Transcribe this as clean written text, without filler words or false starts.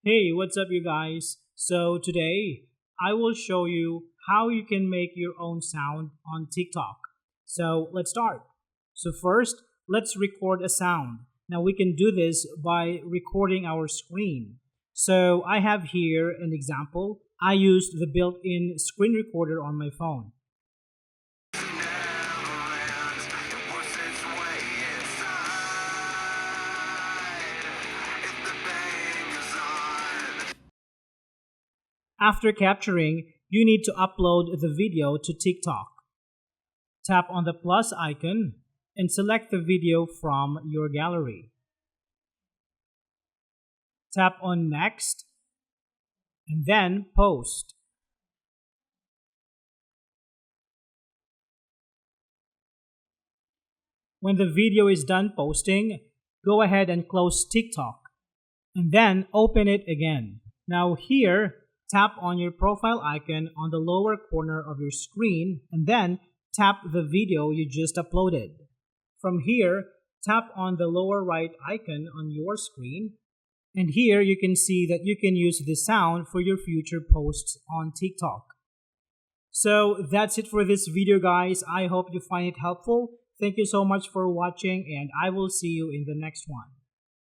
Hey, what's up, you guys? So, today I will show you how you can make your own sound on TikTok. So, let's start. So, first, let's record a sound. Now, we can do this by recording our screen. So, I have here an example. I used the built in screen recorder on my phone. After capturing, you need to upload the video to TikTok. Tap on the plus icon and select the video from your gallery. Tap on Next and then Post. When the video is done posting, go ahead and close TikTok and then open it again. Now here, tap on your profile icon on the lower corner of your screen and then tap the video you just uploaded. From here, tap on the lower right icon on your screen, and here you can see that you can use the sound for your future posts on TikTok. So that's it for this video, guys. I hope you find it helpful. Thank you so much for watching, and I will see you in the next one.